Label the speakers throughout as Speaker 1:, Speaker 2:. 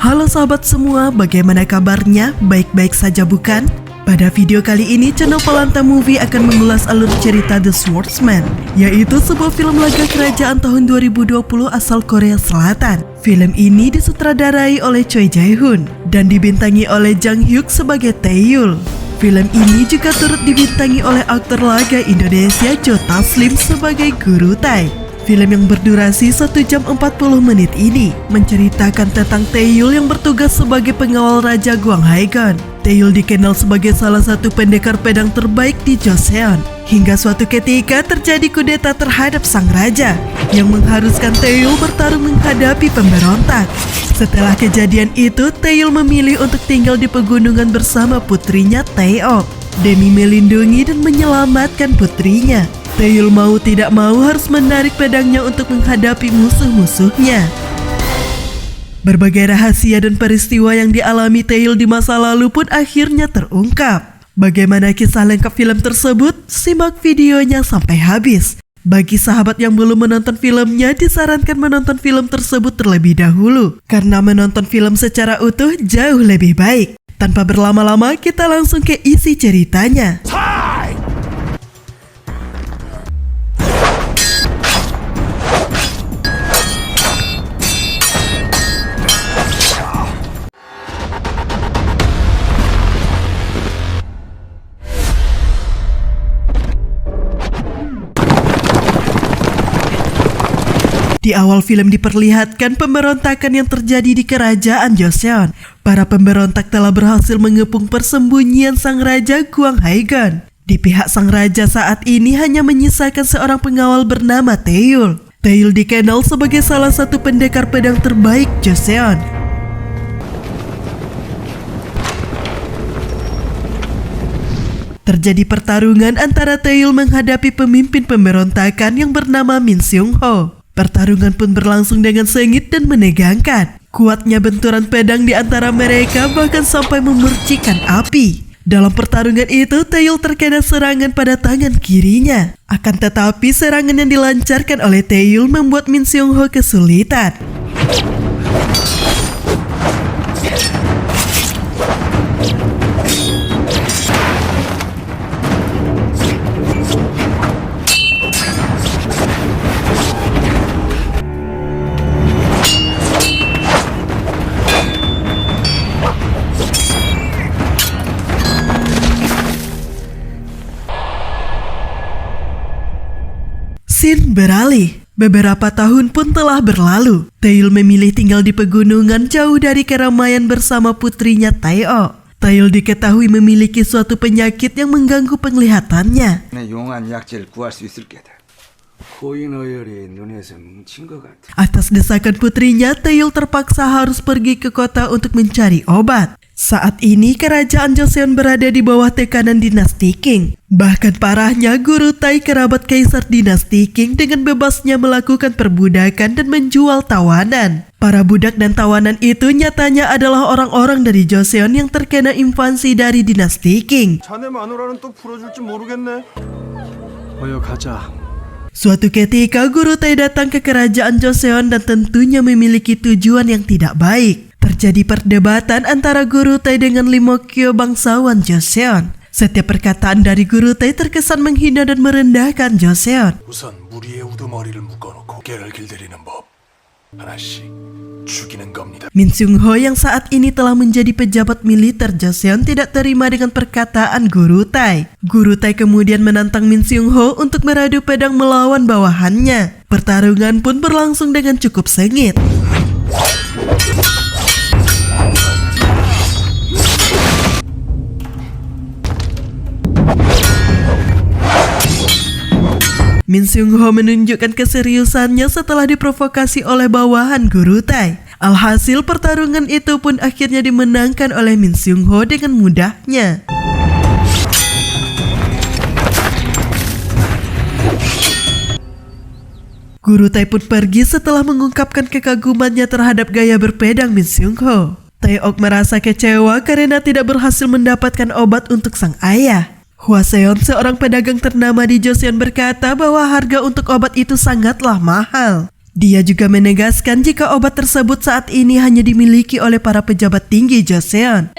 Speaker 1: Halo sahabat semua, bagaimana kabarnya? Baik-baik saja bukan? Pada video kali ini, channel Palanta Movie akan mengulas alur cerita The Swordsman, yaitu sebuah film laga kerajaan tahun 2020 asal Korea Selatan. Film ini disutradarai oleh Choi Jae-hoon dan dibintangi oleh Jang Hyuk sebagai Taeyul. Film ini juga turut dibintangi oleh aktor laga Indonesia Joe Taslim sebagai Guru Tai. Film yang berdurasi 1 jam 40 menit ini menceritakan tentang Taeyul yang bertugas sebagai pengawal Raja Gwanghwaegon. Taeyul dikenal sebagai salah satu pendekar pedang terbaik di Joseon. Hingga suatu ketika terjadi kudeta terhadap sang raja yang mengharuskan Taeyul bertarung menghadapi pemberontak. Setelah kejadian itu, Taeyul memilih untuk tinggal di pegunungan bersama putrinya Taeok demi melindungi dan menyelamatkan putrinya. Taeyul mau tidak mau harus menarik pedangnya untuk menghadapi musuh-musuhnya. Berbagai rahasia dan peristiwa yang dialami Taeyul di masa lalu pun akhirnya terungkap. Bagaimana kisah lengkap film tersebut? Simak videonya sampai habis. Bagi sahabat yang belum menonton filmnya, disarankan menonton film tersebut terlebih dahulu, karena menonton film secara utuh jauh lebih baik. Tanpa berlama-lama, kita langsung ke isi ceritanya. Di awal film diperlihatkan pemberontakan yang terjadi di kerajaan Joseon. Para pemberontak telah berhasil mengepung persembunyian sang raja Gwanghwaegon. Di pihak sang raja saat ini hanya menyisakan seorang pengawal bernama Taeyul. Taeyul dikenal sebagai salah satu pendekar pedang terbaik Joseon. Terjadi pertarungan antara Taeyul menghadapi pemimpin pemberontakan yang bernama Min Seung-ho. Pertarungan pun berlangsung dengan sengit dan menegangkan. Kuatnya benturan pedang di antara mereka bahkan sampai memercikan api. Dalam pertarungan itu, Taeyul terkena serangan pada tangan kirinya. Akan tetapi serangan yang dilancarkan oleh Taeyul membuat Min Seung-ho kesulitan. Scene beralih. Beberapa tahun pun telah berlalu. Taeyul memilih tinggal di pegunungan jauh dari keramaian bersama putrinya Taeok. Taeyul diketahui memiliki suatu penyakit yang mengganggu penglihatannya. Atas desakan putrinya, Taeyul terpaksa harus pergi ke kota untuk mencari obat. Saat ini kerajaan Joseon berada di bawah tekanan dinasti Qing. Bahkan parahnya, Guru Tai kerabat kaisar dinasti Qing dengan bebasnya melakukan perbudakan dan menjual tawanan. Para budak dan tawanan itu nyatanya adalah orang-orang dari Joseon yang terkena invasi dari dinasti Qing. Suatu ketika Guru Tai datang ke kerajaan Joseon dan tentunya memiliki tujuan yang tidak baik. Terjadi perdebatan antara Guru Tai dengan Limokyo bangsawan Joseon. Setiap perkataan dari Guru Tai terkesan menghina dan merendahkan Joseon. Min Seung-ho yang saat ini telah menjadi pejabat militer Joseon tidak terima dengan perkataan Guru Tai. Guru Tai kemudian menantang Min Seung-ho untuk meradu pedang melawan bawahannya. Pertarungan pun berlangsung dengan cukup sengit. Min Seung-ho menunjukkan keseriusannya setelah diprovokasi oleh bawahan Guru Tai. Alhasil pertarungan itu pun akhirnya dimenangkan oleh Min Seung-ho dengan mudahnya. Guru Tai pun pergi setelah mengungkapkan kekagumannya terhadap gaya berpedang Min Seung Ho. Tae-ok merasa kecewa karena tidak berhasil mendapatkan obat untuk sang ayah. Hwa Seon, seorang pedagang ternama di Joseon, berkata bahwa harga untuk obat itu sangatlah mahal. Dia juga menegaskan jika obat tersebut saat ini hanya dimiliki oleh para pejabat tinggi Joseon.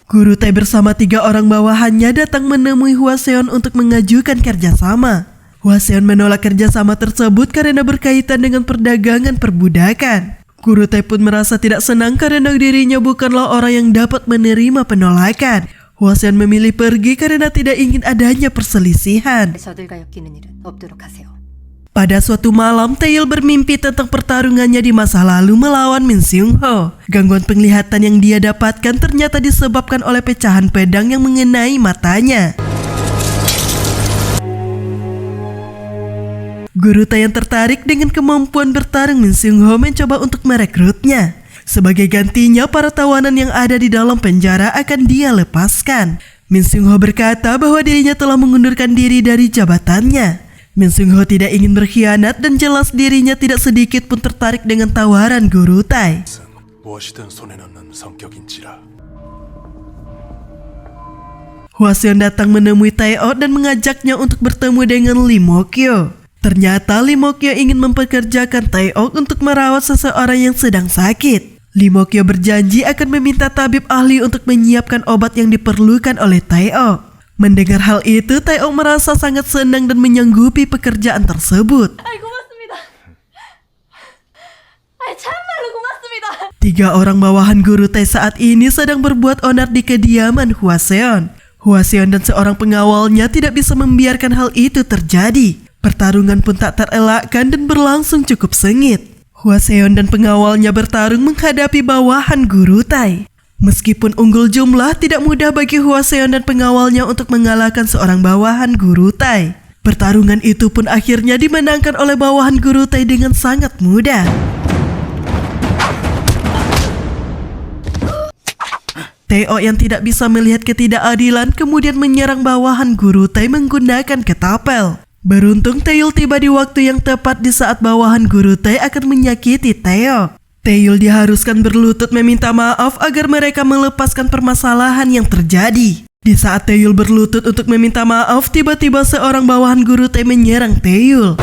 Speaker 1: Guru Tai bersama 3 orang bawahannya datang menemui Hwa Seon untuk mengajukan kerjasama. Hwa Seon menolak kerjasama tersebut karena berkaitan dengan perdagangan perbudakan. Guru Tai pun merasa tidak senang karena dirinya bukanlah orang yang dapat menerima penolakan. Hwa Seon memilih pergi karena tidak ingin adanya perselisihan. Pada suatu malam, Taeil bermimpi tentang pertarungannya di masa lalu melawan Min Seung Ho. Gangguan penglihatan yang dia dapatkan ternyata disebabkan oleh pecahan pedang yang mengenai matanya. Guru Tai yang tertarik dengan kemampuan bertarung Min Seung Ho mencoba untuk merekrutnya. Sebagai gantinya, para tawanan yang ada di dalam penjara akan dia lepaskan. Min Seung Ho berkata bahwa dirinya telah mengundurkan diri dari jabatannya. Min Seung Ho tidak ingin berkhianat dan jelas dirinya tidak sedikit pun tertarik dengan tawaran Guru Tai. Hwa Seon datang menemui Tae-ok dan mengajaknya untuk bertemu dengan Lee Mok-kyo. Ternyata Lee Mok-kyo ingin mempekerjakan Tae-ok untuk merawat seseorang yang sedang sakit. Lee Mok-kyo berjanji akan meminta tabib ahli untuk menyiapkan obat yang diperlukan oleh Tae-ok. Mendengar hal itu, Tae-ok merasa sangat senang dan menyanggupi pekerjaan tersebut. 3 orang bawahan Guru Tai saat ini sedang berbuat onar di kediaman Hwa Seon. Hwa Seon dan seorang pengawalnya tidak bisa membiarkan hal itu terjadi. Pertarungan pun tak terelakkan dan berlangsung cukup sengit. Hwa Seon dan pengawalnya bertarung menghadapi bawahan Guru Tai. Meskipun unggul jumlah, tidak mudah bagi Hwa Seon dan pengawalnya untuk mengalahkan seorang bawahan Guru Tai. Pertarungan itu pun akhirnya dimenangkan oleh bawahan Guru Tai dengan sangat mudah. Tae-ok yang tidak bisa melihat ketidakadilan kemudian menyerang bawahan Guru Tai menggunakan ketapel. Beruntung Taeil tiba di waktu yang tepat di saat bawahan Guru Tai akan menyakiti Tae-ok. Taeil diharuskan berlutut meminta maaf agar mereka melepaskan permasalahan yang terjadi. Di saat Taeil berlutut untuk meminta maaf, tiba-tiba seorang bawahan Guru Tai menyerang Taeil.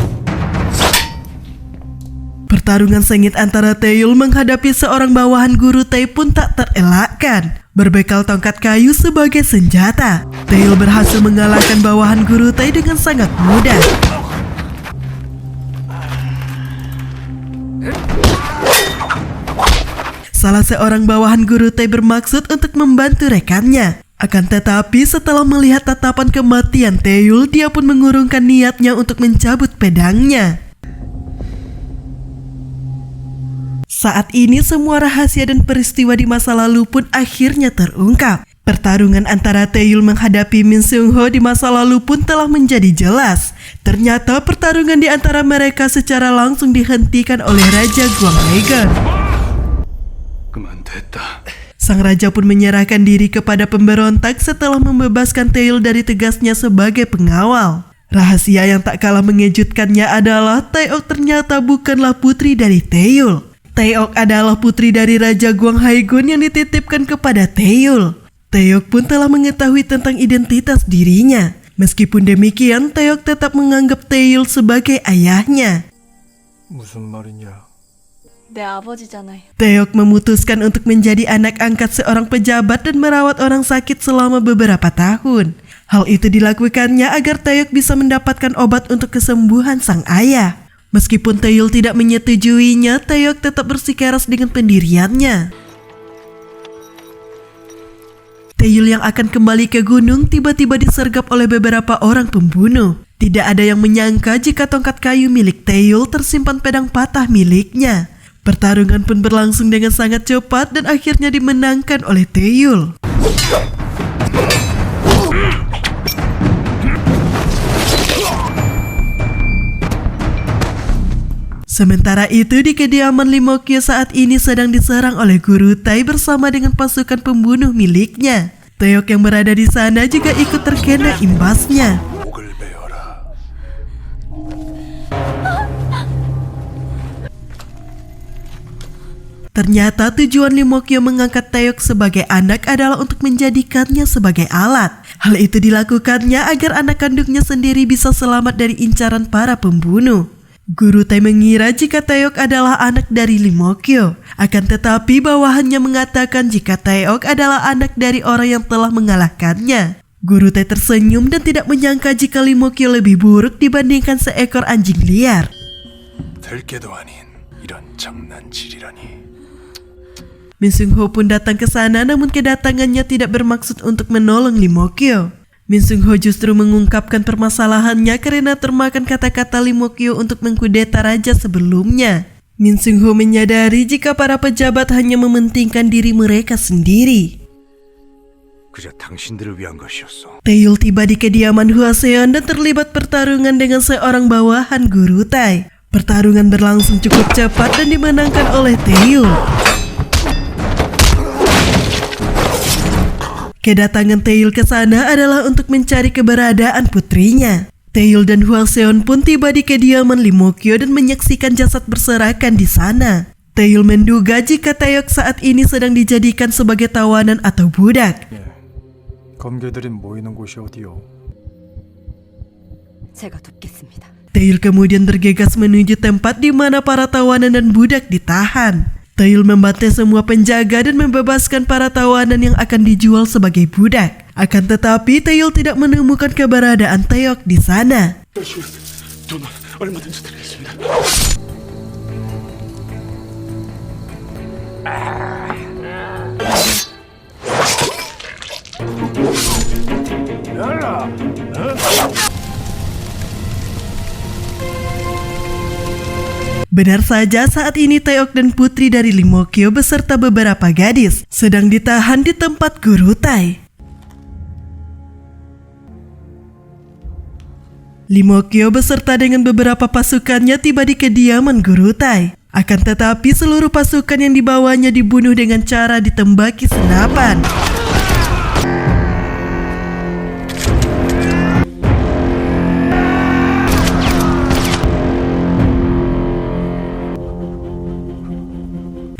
Speaker 1: Pertarungan sengit antara Taeil menghadapi seorang bawahan Guru Tai pun tak terelakkan. Berbekal tongkat kayu sebagai senjata, Taeil berhasil mengalahkan bawahan Guru Tai dengan sangat mudah. Salah seorang bawahan Guru Tai bermaksud untuk membantu rekannya. Akan tetapi setelah melihat tatapan kematian Taeil, dia pun mengurungkan niatnya untuk mencabut pedangnya. Saat ini semua rahasia dan peristiwa di masa lalu pun akhirnya terungkap. Pertarungan antara Taeil menghadapi Min Seung Ho di masa lalu pun telah menjadi jelas. Ternyata pertarungan di antara mereka secara langsung dihentikan oleh Raja Gwanghwaegon. Sang raja pun menyerahkan diri kepada pemberontak setelah membebaskan Taeil dari tugasnya sebagai pengawal. Rahasia yang tak kalah mengejutkannya adalah Tae-ok ternyata bukanlah putri dari Taeil. Tae-ok adalah putri dari Raja Gwanghwaegon yang dititipkan kepada Taeil. Tae-ok pun telah mengetahui tentang identitas dirinya. Meskipun demikian, Tae-ok tetap menganggap Taeil sebagai ayahnya. Tae-ok memutuskan untuk menjadi anak angkat seorang pejabat dan merawat orang sakit selama beberapa tahun. Hal itu dilakukannya agar Tae-ok bisa mendapatkan obat untuk kesembuhan sang ayah. Meskipun Taeil tidak menyetujuinya, Tae-ok tetap bersikeras dengan pendiriannya. Taeil yang akan kembali ke gunung tiba-tiba disergap oleh beberapa orang pembunuh. Tidak ada yang menyangka jika tongkat kayu milik Taeil tersimpan pedang patah miliknya. Pertarungan pun berlangsung dengan sangat cepat dan akhirnya dimenangkan oleh Taeil. Sementara itu di kediaman Lee Mok-kyo saat ini sedang diserang oleh Guru Tai bersama dengan pasukan pembunuh miliknya. Tae-ok yang berada di sana juga ikut terkena imbasnya. Ternyata tujuan Lee Mok-yo mengangkat Taeyok sebagai anak adalah untuk menjadikannya sebagai alat. Hal itu dilakukannya agar anak kandungnya sendiri bisa selamat dari incaran para pembunuh. Guru Tae mengira jika Taeyok adalah anak dari Lee Mok-yo. Akan tetapi bawahannya mengatakan jika Taeyok adalah anak dari orang yang telah mengalahkannya. Guru Tae tersenyum dan tidak menyangka jika Lee Mok-yo lebih buruk dibandingkan seekor anjing liar.
Speaker 2: 될 게도 아닌 이런 장난질이라니.
Speaker 1: Min Seung-ho pun datang ke sana, namun kedatangannya tidak bermaksud untuk menolong Lee Mok-yo. Min Seung-ho justru mengungkapkan permasalahannya karena termakan kata-kata Lee Mok-yo untuk mengkudeta raja sebelumnya. Min Seung-ho menyadari jika para pejabat hanya mementingkan diri mereka sendiri.
Speaker 2: 그저 당신들을 위한 것이었어.
Speaker 1: Taeyul tiba di kediaman Hwaseon dan terlibat pertarungan dengan seorang bawahan Guru Tae. Pertarungan berlangsung cukup cepat dan dimenangkan oleh Taeyul. Kedatangan Taeyul ke sana adalah untuk mencari keberadaan putrinya. Taeyul dan Hwaseon pun tiba di kediaman Lee Mok-yo dan menyaksikan jasad berserakan di sana. Taeyul menduga jika Taeyok saat ini sedang dijadikan sebagai tawanan atau budak.
Speaker 2: 검개들은 모이는 곳이 어디요?
Speaker 3: 제가 돕겠습니다.
Speaker 1: Taeyul kemudian bergegas menuju tempat di mana para tawanan dan budak ditahan. Taeyul membantai semua penjaga dan membebaskan para tawanan yang akan dijual sebagai budak. Akan tetapi Taeyul tidak menemukan keberadaan Taeyok di sana.
Speaker 2: 돈 얼마든지 드리겠습니다.
Speaker 1: Benar saja, saat ini Taeyok dan putri dari Lee Mok-yo beserta beberapa gadis sedang ditahan di tempat Guru Tae. Lee Mok-yo beserta dengan beberapa pasukannya tiba di kediaman Guru Tae. Akan tetapi seluruh pasukan yang dibawanya dibunuh dengan cara ditembaki senapan.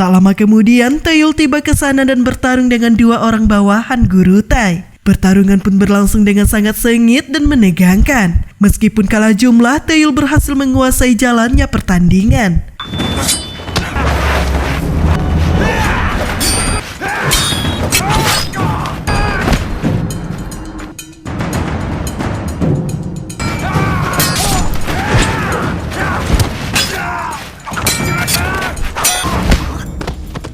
Speaker 1: Tak lama kemudian, Taeyul tiba ke sana dan bertarung dengan dua orang bawahan Guru Tae. Pertarungan pun berlangsung dengan sangat sengit dan menegangkan. Meskipun kalah jumlah, Taeyul berhasil menguasai jalannya pertandingan.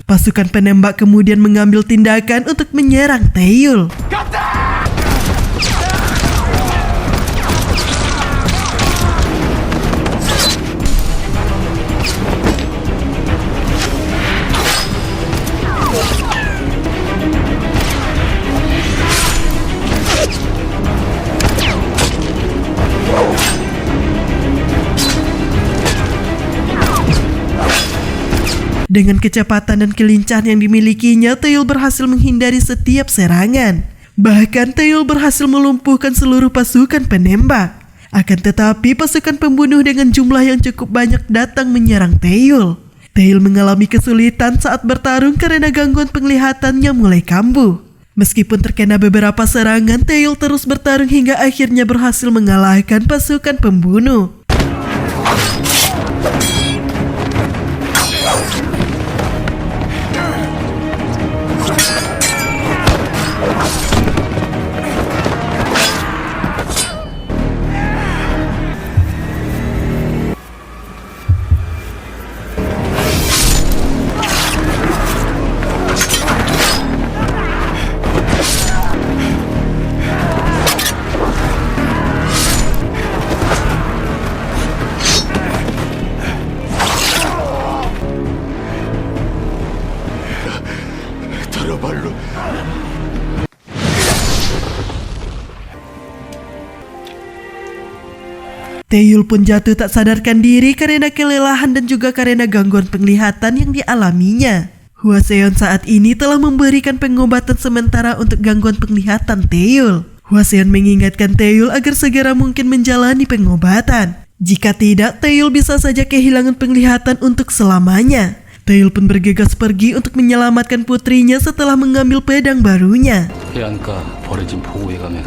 Speaker 1: Pasukan penembak kemudian mengambil tindakan untuk menyerang Taeyul. Dengan kecepatan dan kelincahan yang dimilikinya, Taeyul berhasil menghindari setiap serangan. Bahkan Taeyul berhasil melumpuhkan seluruh pasukan penembak. Akan tetapi pasukan pembunuh dengan jumlah yang cukup banyak datang menyerang Taeyul. Taeyul mengalami kesulitan saat bertarung karena gangguan penglihatannya mulai kambuh. Meskipun terkena beberapa serangan, Taeyul terus bertarung hingga akhirnya berhasil mengalahkan pasukan pembunuh. Taeyul pun jatuh tak sadarkan diri karena kelelahan dan juga karena gangguan penglihatan yang dialaminya. Hwaseon saat ini telah memberikan pengobatan sementara untuk gangguan penglihatan Taeyul. Hwaseon mengingatkan Taeyul agar segera mungkin menjalani pengobatan. Jika tidak, Taeyul bisa saja kehilangan penglihatan untuk selamanya. Tail pun bergegas pergi untuk menyelamatkan putrinya setelah mengambil pedang barunya.
Speaker 3: 해안가 버려진 보호에 가면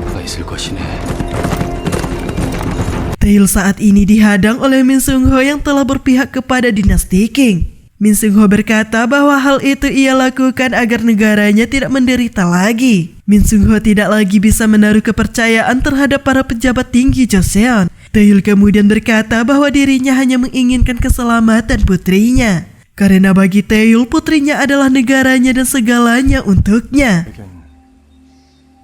Speaker 3: 그가 있을 것이네.
Speaker 1: Tail saat ini dihadang oleh Min Sung Ho yang telah berpihak kepada dinasti Qing. Min Sung Ho berkata bahwa hal itu ia lakukan agar negaranya tidak menderita lagi. Min Sung Ho tidak lagi bisa menaruh kepercayaan terhadap para pejabat tinggi Joseon. Tail kemudian berkata bahwa dirinya hanya menginginkan keselamatan putrinya. Karena bagi Tail, putrinya adalah negaranya dan segalanya untuknya.
Speaker 2: 내겐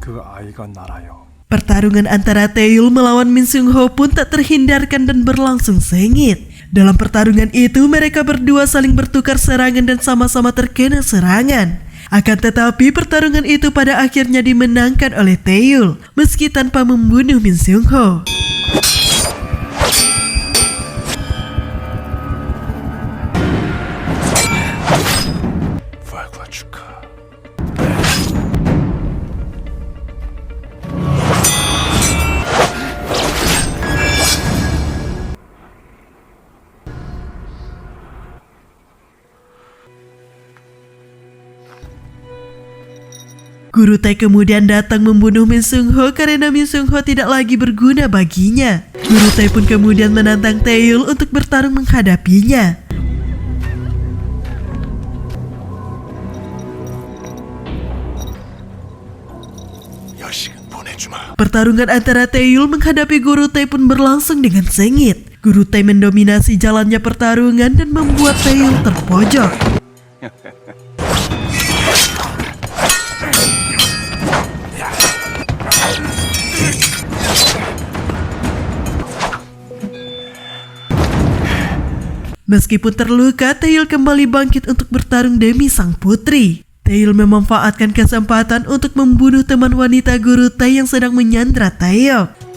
Speaker 2: 그 아이가 나라요.
Speaker 1: Pertarungan antara Tail melawan Min Sung Ho pun tak terhindarkan dan berlangsung sengit. Dalam pertarungan itu, mereka berdua saling bertukar serangan dan sama-sama terkena serangan. Akan tetapi, pertarungan itu pada akhirnya dimenangkan oleh Tail, meski tanpa membunuh Min Sung Ho.
Speaker 2: 부활과 축하.
Speaker 1: Guru Tai kemudian datang membunuh Min Sung Ho karena Min Sung Ho tidak lagi berguna baginya. Guru Tai pun kemudian menantang Tail untuk bertarung menghadapinya.
Speaker 2: 야식은 보내주마.
Speaker 1: Pertarungan antara Tail menghadapi Guru Tai pun berlangsung dengan sengit. Guru Tai mendominasi jalannya pertarungan dan membuat Tail terpojok. Meskipun terluka, Tail kembali bangkit untuk bertarung demi sang putri. Tail memanfaatkan kesempatan untuk membunuh teman wanita Guru Tai yang sedang menyandra Taeyok.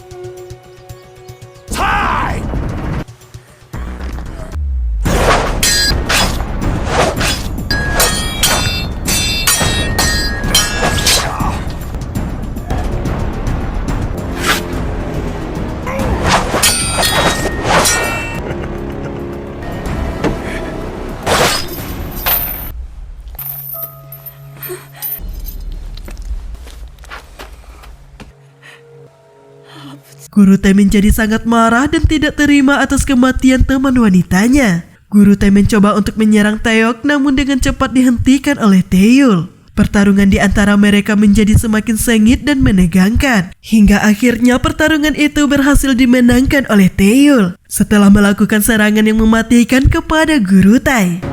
Speaker 1: Guru Tai menjadi sangat marah dan tidak terima atas kematian teman wanitanya. Guru Tai mencoba untuk menyerang Taeyok namun dengan cepat dihentikan oleh Taeul. Pertarungan di antara mereka menjadi semakin sengit dan menegangkan. Hingga akhirnya pertarungan itu berhasil dimenangkan oleh Taeul setelah melakukan serangan yang mematikan kepada Guru Tai.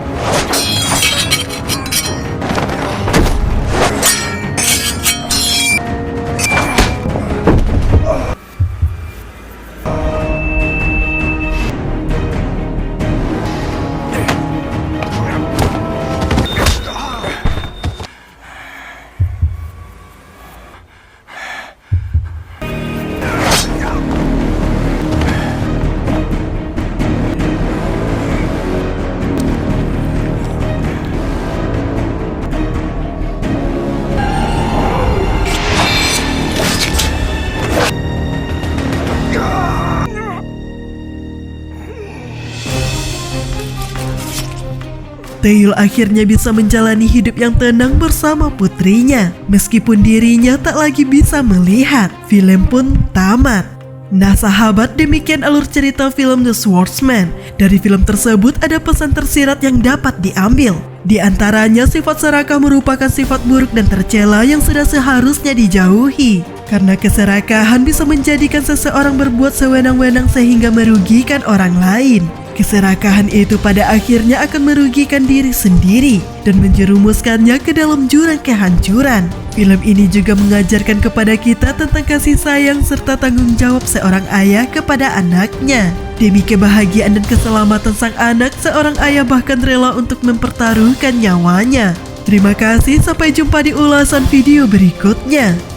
Speaker 1: Taeul akhirnya bisa menjalani hidup yang tenang bersama putrinya. Meskipun dirinya tak lagi bisa melihat, film pun tamat. Nah sahabat, demikian alur cerita film The Swordsman. Dari film tersebut ada pesan tersirat yang dapat diambil. Di antaranya sifat serakah merupakan sifat buruk dan tercela yang sudah seharusnya dijauhi. Karena keserakahan bisa menjadikan seseorang berbuat sewenang-wenang sehingga merugikan orang lain. Keserakahan itu pada akhirnya akan merugikan diri sendiri dan menjerumuskannya ke dalam jurang kehancuran. Film ini juga mengajarkan kepada kita tentang kasih sayang serta tanggung jawab seorang ayah kepada anaknya. Demi kebahagiaan dan keselamatan sang anak, seorang ayah bahkan rela untuk mempertaruhkan nyawanya. Terima kasih, sampai jumpa di ulasan video berikutnya.